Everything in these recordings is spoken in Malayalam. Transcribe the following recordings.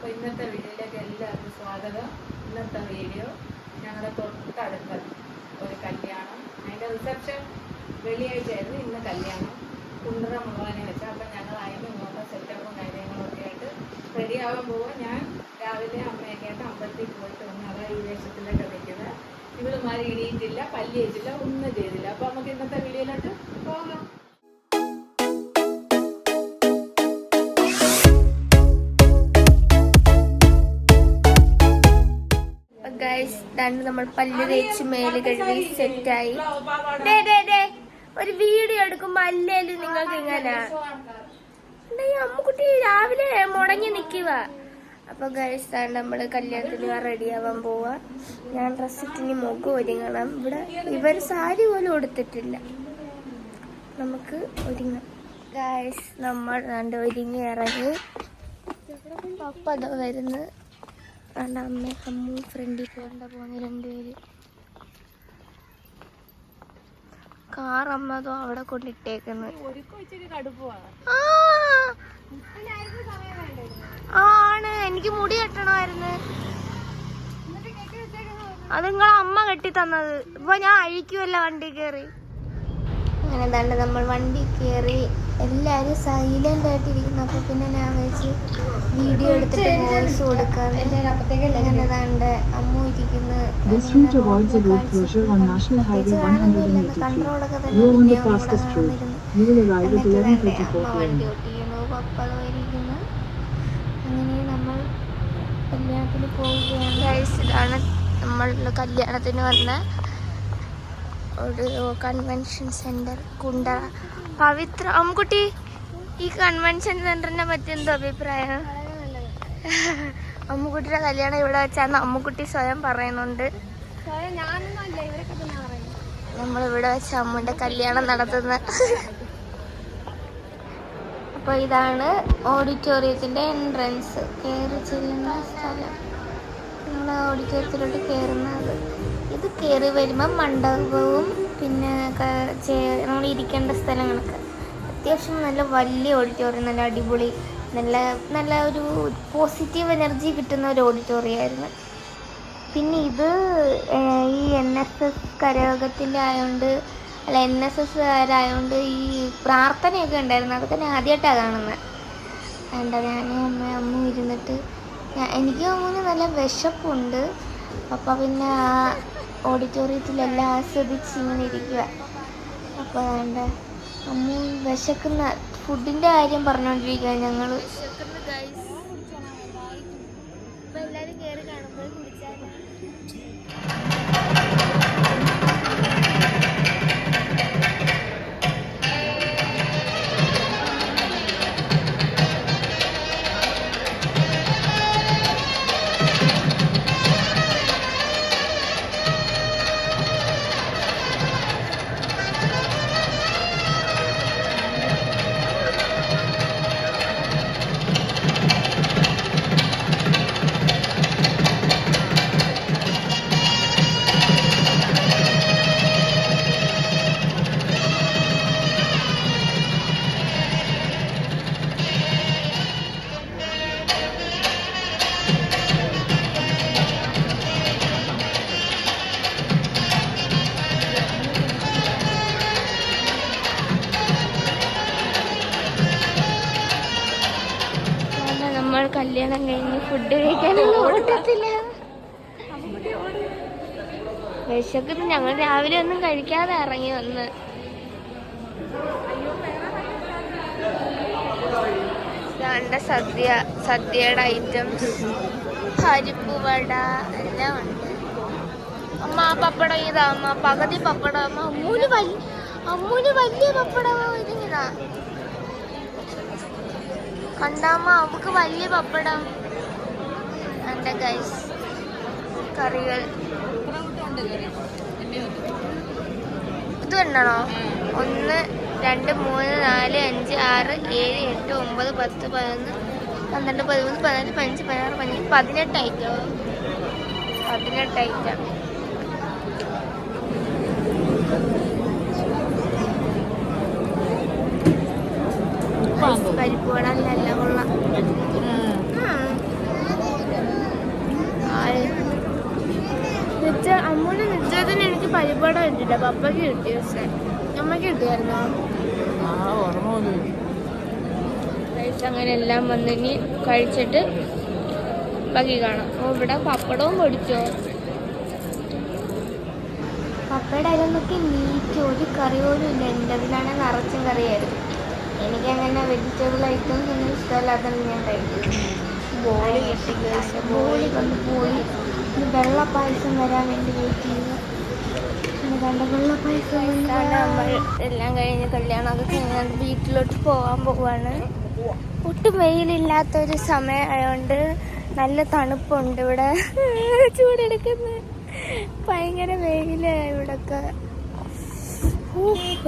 അപ്പോൾ ഇന്നത്തെ വീഡിയോയിലേക്ക് എല്ലാവർക്കും സ്വാഗതം. ഇന്നത്തെ വീഡിയോ ഞങ്ങളുടെ തൊട്ടടുത്ത ഒരു കല്യാണം, അതിൻ്റെ റിസപ്ഷൻ വെള്ളിയാഴ്ചയായിരുന്നു. ഇന്ന് കല്യാണം കുണ്ടറ മുഴുവനെ വെച്ചാൽ. അപ്പം ഞങ്ങൾ അതിന് ഇങ്ങോട്ട് സെറ്റപ്പും കാര്യങ്ങളൊക്കെ ആയിട്ട് റെഡിയാവാൻ പോവുക. ഞാൻ രാവിലെ അമ്മയൊക്കെ ആയിട്ട് അമ്പലത്തിൽ പോയിട്ട് വന്ന് അതാ ഈ വേഷത്തിലൊക്കെ നിൽക്കുന്നത്. ഇവളുമാർ ഇടിയിട്ടില്ല, പല്ലി വെച്ചില്ല, ഒന്നും ചെയ്തില്ല. അപ്പോൾ നമുക്ക് ഇന്നത്തെ വീഡിയോയിലോട്ട് പോകാം. നമ്മൾ പല്ല് തേച്ച് മേല് കഴുകി സെറ്റായി. ഒരു വീഡിയോ എടുക്കുമ്പോ അല്ലേലും നിങ്ങൾക്ക് ഇങ്ങനെ അമ്മുക്കുട്ടി രാവിലെ മുടങ്ങി നിക്കുക. അപ്പൊ ഗൈസ് നമ്മള് കല്യാണത്തിന് റെഡിയാവാൻ പോവാ. ഞാൻ ഡ്രസ്സിന് മുഖം ഒരുങ്ങണം. ഇവിടെ ഇവർ സാരി പോലും കൊടുത്തിട്ടില്ല. നമുക്ക് ഒരുങ്ങാം ഗൈസ്. നമ്മൾ രണ്ട് ഒരുങ്ങി ഇറങ്ങി. പപ്പ അത് വരുന്നു. അമ്മ അമ്മു ഫ്രണ്ടിൽ പോകുന്ന രണ്ടുപേര്. കാർ അമ്മതോ അവിടെ കൊണ്ടിട്ടേക്കുന്നു. ആണ്, എനിക്ക് മുടി കെട്ടണമായിരുന്നു. അത് നിങ്ങളെ അമ്മ കെട്ടി തന്നത്. ഇപ്പൊ ഞാൻ അഴിക്കുമല്ല വണ്ടി കയറി. അങ്ങനെ തന്നെ നമ്മൾ വണ്ടി കയറി. എല്ലാവരും സൈലന്റ് ആയിട്ടിരിക്കുന്നു. അപ്പൊ പിന്നെ ഞാൻ വെച്ച് വീഡിയോ എടുത്തിട്ട് വോയിസ് കൊടുക്കാം. അങ്ങനെ താണ്ട് അമ്മു ഇരിക്കുന്നു. കൺട്രോളൊക്കെ തന്നെ വണ്ടി ഓട്ടിക്കുന്നു. പപ്പതോ ഇരിക്കുന്നു. അങ്ങനെ നമ്മൾ കല്യാണത്തിന് പോവുകയാണ്. ഇതാണ് നമ്മൾ കല്യാണത്തിന് വന്ന ഒരു കൺവെൻഷൻ സെന്റർ കുണ്ടറ. പവിത്ര അമ്മുക്കുട്ടി, ഈ കൺവെൻഷൻ സെന്ററിനെ പറ്റി എന്തോ അഭിപ്രായം? അമ്മുക്കുട്ടിയുടെ കല്യാണം ഇവിടെ വെച്ചാന്ന് അമ്മുക്കുട്ടി സ്വയം പറയുന്നുണ്ട്. നമ്മളിവിടെ വെച്ച അമ്മുവിന്റെ കല്യാണം നടത്തുന്ന. അപ്പൊ ഇതാണ് ഓഡിറ്റോറിയത്തിന്റെ എൻട്രൻസ്. കയറി ചെല്ലുന്ന സ്ഥലം. നമ്മൾ ഓഡിറ്റോറിയത്തിലോട്ട് കയറുന്നത്. ഇത് കയറി വരുമ്പോൾ മണ്ഡപവും പിന്നെ നമ്മൾ ഇരിക്കേണ്ട സ്ഥലങ്ങളൊക്കെ. അത്യാവശ്യം നല്ല വലിയ ഓഡിറ്റോറിയം, നല്ല അടിപൊളി, നല്ല നല്ല ഒരു പോസിറ്റീവ് എനർജി കിട്ടുന്ന ഒരു ഓഡിറ്റോറിയം ആയിരുന്നു. പിന്നെ ഇത് ഈ NSS കരയോഗത്തിൻ്റെ ആയതുകൊണ്ട്, അല്ല NSSകാരായതുകൊണ്ട് ഈ പ്രാർത്ഥനയൊക്കെ ഉണ്ടായിരുന്നു. അതൊക്കെ ഞാൻ ആദ്യമായിട്ടാണ് കാണുന്നത്. വേണ്ട, ഞാനും അമ്മ ഇരുന്നിട്ട് എനിക്ക് അമ്മൂന് നല്ല വിശപ്പുണ്ട്. അപ്പം പിന്നെ ആ ഓഡിറ്റോറിയത്തിലെല്ലാം ആസ്വദിച്ച് ഇങ്ങനെ ഇരിക്കുക. അപ്പോൾ വേണ്ട അമ്മ വിശക്കുന്ന ഫുഡിൻ്റെ കാര്യം പറഞ്ഞുകൊണ്ടിരിക്കുക. ഞങ്ങൾ എല്ലാവരും കയറി കാണുമ്പോൾ കുടിച്ചാലും കല്യാണം കഴിഞ്ഞ് ഫുഡ് കഴിക്കാനൊന്നും ഓടത്തില്ല. വിശക്കുന്നു. ഞങ്ങൾ രാവിലെ ഒന്നും കഴിക്കാതെ ഇറങ്ങി വന്ന്. ഇതാണ്ട് സദ്യയുടെ ഐറ്റംസ്, പരിപ്പ് വട എല്ലാം ഉണ്ട്. അമ്മ പപ്പടം ഇതാ. അമ്മ പകുതി പപ്പടം. അമ്മൂന് വലിയ പപ്പടം ഇതിങ്ങിതാ. കണ്ടാമ്മ അവക്ക് വലിയ പപ്പടം. എൻ്റെ ഗൈസ് കറികൾ ഇത് കണ്ടോ? 1 2 3 4 5 6 7 8 9 10 11 12 13 14 15 16 17 18 ഐറ്റം. 18 ഐറ്റം. പരിപ്പ് വട നല്ല കൊള്ളാം. പരിപാടി കിട്ടില്ല. പപ്പയ്ക്ക് കിട്ടിയ പക്ഷേ നമ്മക്ക് കിട്ടിയായിരുന്നോ? അങ്ങനെ എല്ലാം വന്നിനി കഴിച്ചിട്ട് ബാക്കി കാണാം. ഇവിടെ പപ്പടവും പൊടിച്ചോ. പപ്പയുടെ അതിലൊക്കെ മീറ്റ് ഒരു കറി പോലും ഇല്ല. എൻ്റെ അതിലാണ് നിറച്ചും കറിയായിരുന്നു. എനിക്കങ്ങനെ വെജിറ്റബിൾ ഐറ്റംസ് ഒന്നും ഇഷ്ടമല്ലാത്തത് ഞാൻ കഴിക്കും. ബോളി കിട്ടി കഴിച്ച ബോളി കൊണ്ട് പോയി. വെള്ളപ്പായസം വരാൻ വേണ്ടി വെയിറ്റ് ചെയ്യുക. വെള്ളപ്പായസം നമ്മൾ എല്ലാം കഴിഞ്ഞ് കല്യാണമൊക്കെ കഴിഞ്ഞാൽ വീട്ടിലോട്ട് പോകാൻ പോവാണ്. ഒട്ടും വെയിലില്ലാത്തൊരു സമയമായതുകൊണ്ട് നല്ല തണുപ്പുണ്ട് ഇവിടെ. ചൂടെടുക്കുന്നത് ഭയങ്കര വെയിലാണ് ഇവിടൊക്കെ.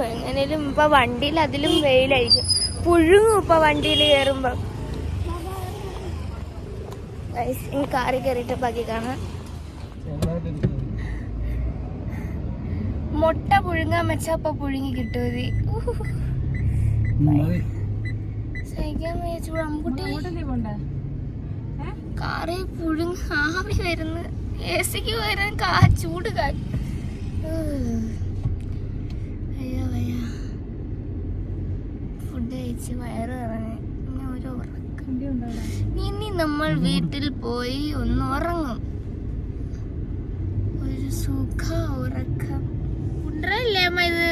എങ്ങനെയും ഇപ്പൊ വണ്ടിയിൽ അതിലും വെയിലായിരിക്കും. പുഴുങ്ങും ഇപ്പൊ വണ്ടിയിൽ കയറുമ്പോ. ഈ കാറി കയറിയിട്ട് ബാക്കി കാണാം. മുട്ട പുഴുങ്ങാൻ വെച്ചാ അപ്പൊ പുഴുങ്ങി കിട്ടുമതി. കാറി പുഴുങ്ങ ആവി വരുന്നു. എസിക്ക് വരാൻ ചൂട് ഫുഡ് കഴിച്ച് വയറ് ഇറങ്ങി. ഒരു ഉറക്കം. ഇനി നമ്മൾ വീട്ടിൽ പോയി ഒന്ന് ഉറങ്ങും. ഒരു സുഖ ഉറക്കം. കുണ്ടറയില്ലേ അമ്മ ഇത്?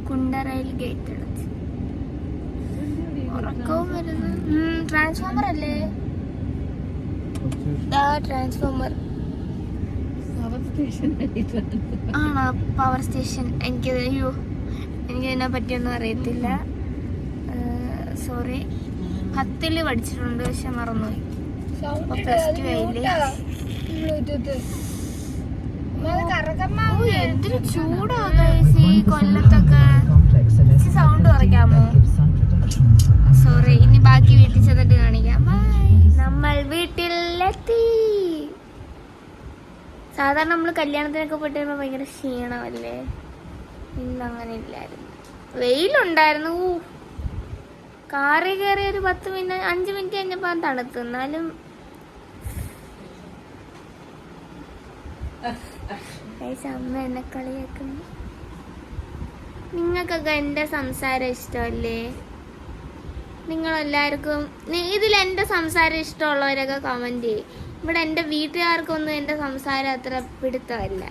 കുണ്ടറയിൽ ഗേറ്റ് അടച്ച് ഉറക്കവും വരുന്നു. ട്രാൻസ്ഫോമർ അല്ലേ? ട്രാൻസ്ഫോമർ ആണോ? Power station. എനിക്കതിനെ പറ്റിയൊന്നും അറിയത്തില്ല. സോറി. 10ൽ പഠിച്ചിട്ടുണ്ട് പക്ഷെ മറന്നുപോയി. +2 ആയില്ലേ. എന്തൊരു ചൂടാ ഈ കൊല്ലത്തൊക്കെ. സൗണ്ട് കുറയ്ക്കാമോ? സോറി. ഇനി ബാക്കി വീട്ടിൽ ചെന്നിട്ട് കാണിക്കാം. നമ്മൾ വീട്ടിലെത്തി. സാധാരണ നമ്മൾ കല്യാണത്തിനൊക്കെ പോയിട്ട് വരുമ്പോൾ ഭയങ്കര ക്ഷീണമല്ലേ? ഇന്ന് അങ്ങനെ ഇല്ലായിരുന്നു. വെയിലുണ്ടായിരുന്നു. കാറിൽ കയറി ഒരു 5 മിനിറ്റ് കഴിഞ്ഞപ്പോൾ തണുത്തു. എന്നാലും അമ്മ എന്നെ കളിയാക്കുന്നു. നിങ്ങൾക്കൊക്കെ എൻ്റെ സംസാരം ഇഷ്ടമല്ലേ? നിങ്ങളെല്ലാവർക്കും ഇതിൽ എൻ്റെ സംസാരം ഇഷ്ടമുള്ളവരൊക്കെ കമൻറ്റ് ചെയ്യും. ഇവിടെ എൻ്റെ വീട്ടുകാർക്കൊന്നും എൻ്റെ സംസാരം അത്ര പിടുത്തമല്ല.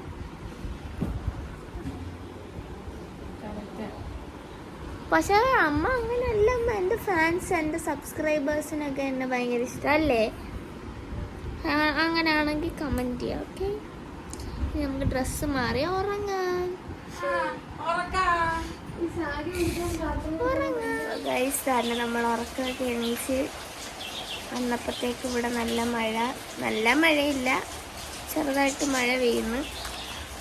പക്ഷേ അമ്മ അങ്ങനെയല്ല. അമ്മ എൻ്റെ ഫാൻസ്, എൻ്റെ സബ്സ്ക്രൈബേഴ്സിനൊക്കെ എന്നെ ഭയങ്കര ഇഷ്ടമല്ലേ? അങ്ങനെയാണെങ്കിൽ കമൻറ്റ് ചെയ്യാം. ഓക്കെ, നമുക്ക് ഡ്രസ്സ് മാറി ഉറങ്ങാം. നമ്മൾ ഉറക്കമൊക്കെ എണീച്ച് വന്നപ്പോഴത്തേക്ക് ഇവിടെ നല്ല മഴയില്ല, ചെറുതായിട്ട് മഴ പെയ്യുന്നു.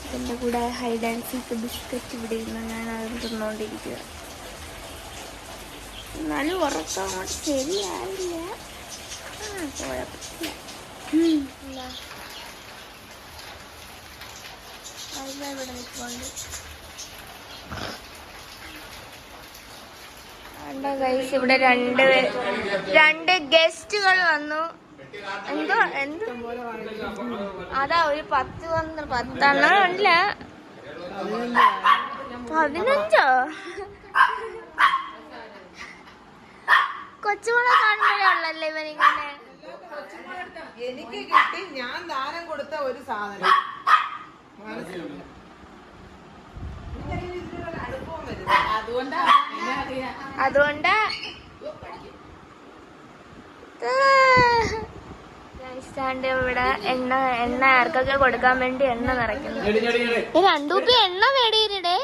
അതിൻ്റെ കൂടെ ഹൈഡ് ആൻഡ് സീക്ക് ബിസ്ക്കറ്റ് ഇവിടെ ഇരുന്ന് ഞാൻ അത് തിന്നുകൊണ്ടിരിക്കുക. എന്നാലും ഉറക്കം അങ്ങോട്ട് ശരിയായില്ല. കുഴപ്പമില്ല. ഇവിടെ നിൽക്കുന്നുണ്ട്. ഇവിടെ രണ്ട് ഗസ്റ്റുകൾ വന്നു. അതാ ഒരു 10-12 അല്ല 15. കൊച്ചുമോളെ കാണുമ്പോഴേ ഉള്ളല്ലേ ഇവനിങ്ങനെ. എനിക്ക് കിട്ടി, ഞാൻ ദാനം കൊടുത്ത ഒരു സാധനം. അതുകൊണ്ടാ ഇവിടെ എണ്ണ ആർക്കൊക്കെ കൊടുക്കാൻ വേണ്ടി എണ്ണ നിറയ്ക്കുന്നു. 2 കുപ്പി എണ്ണ മേടിയിടേ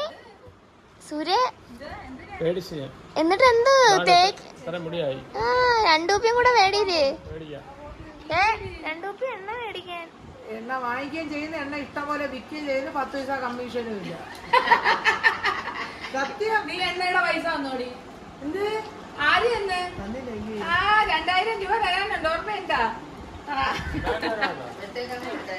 സൂര്യ. എന്നിട്ട് എന്ത് 2 കുപ്പിയും കൂടെ മേടിയില്ലേ? 2 കുപ്പി എണ്ണ മേടിക്കാൻ. എണ്ണ വാങ്ങിക്കുകയും ചെയ്യുന്ന, എണ്ണ ഇഷ്ടം പോലെ വിൽക്കുകയും ചെയ്യുന്ന, 10 പൈസ കമ്മീഷനും ഇല്ല. സത്യം. നീ എണ്ണയുടെ പൈസ വന്നോടി. എന്ത് ആദ്യം എന്ന് 2000 രൂപ തരാനുണ്ട്. ഓർമ്മയുണ്ടാ?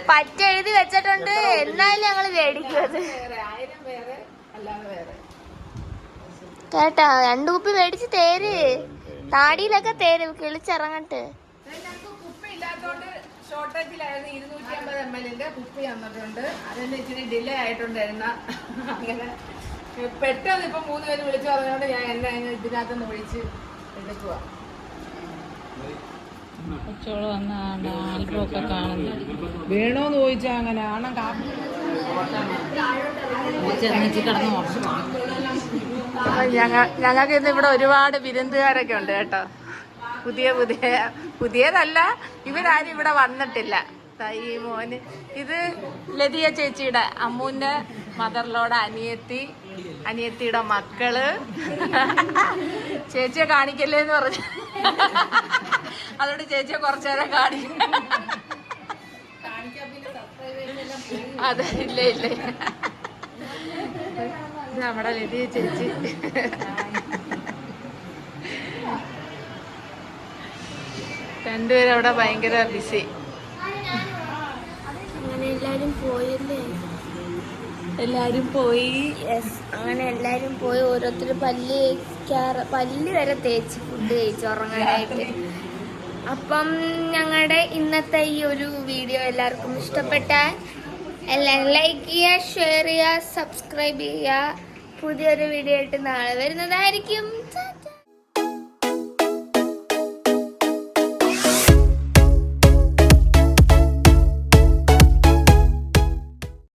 പറ്റെഴുതി വെച്ചിട്ടുണ്ട്. എന്നാലും ഞങ്ങള് മേടിക്കുന്നത് 1000 വേറെ അല്ലാതെ വേറെ കേട്ടാ. 2 കുപ്പി മേടിച്ച് തേര്. താടിയിലൊക്കെ തേര് കിളിച്ചിറങ്ങട്ടെ. ഞങ്ങൾക്ക് കുപ്പി ഇല്ലാത്തതുകൊണ്ട് ഷോർട്ടേജിലായിരുന്നു. 250 ml കുപ്പി വന്നിട്ടുണ്ട്. അതിന് ഇച്ചിരി ഡിലേ ആയിട്ടുണ്ടായിരുന്ന അങ്ങനെ പെട്ടെന്ന് ഇപ്പം 3 പേര് വിളിച്ചു പറഞ്ഞുകൊണ്ട് ഞാൻ എന്നെ ഇതിനകത്ത് ഒഴിച്ച് എടുക്കുക. കൊച്ചോള് വന്ന ആൽബമൊക്കെ കാണുന്നു. വേണോന്ന് ചോദിച്ചാ അങ്ങനെ ആണം ഞങ്ങൾക്ക് ഇന്ന് ഇവിടെ ഒരുപാട് വിരുന്നുകാരൊക്കെ ഉണ്ട് കേട്ടോ. പുതിയതല്ല, ഇവരാരും ഇവിടെ വന്നിട്ടില്ല. ഈ മോന് ഇത് ലതിയ ചേച്ചിയുടെ അമ്മൂന്റെ മദറിലോടെ അനിയത്തിയുടെ മക്കള്. ചേച്ചിയെ കാണിക്കല്ലേന്ന് പറഞ്ഞു. അതുകൊണ്ട് ചേച്ചിയെ കുറച്ചു നേരം കാണിക്കും. അതെ, ഇല്ല ഇത് നമ്മുടെ ലതിയ ചേച്ചി. രണ്ടുപേരും അവിടെ ഭയങ്കര ബിസി. അങ്ങനെ എല്ലാരും പോയല്ലേ? എല്ലാരും പോയി. അങ്ങനെ എല്ലാരും പോയി. ഓരോരുത്തർ പല്ല് വരെ തേച്ച് ഫുഡ് കഴിച്ച് ഉറങ്ങാനായിട്ട്. അപ്പം ഞങ്ങളുടെ ഇന്നത്തെ ഈ ഒരു വീഡിയോ എല്ലാവർക്കും ഇഷ്ടപ്പെട്ടാൽ എല്ലാവരും ലൈക്ക് ചെയ്യുക, ഷെയർ ചെയ്യുക, സബ്സ്ക്രൈബ് ചെയ്യുക. പുതിയൊരു വീഡിയോ ആയിട്ട് നാളെ വരുന്നതായിരിക്കും.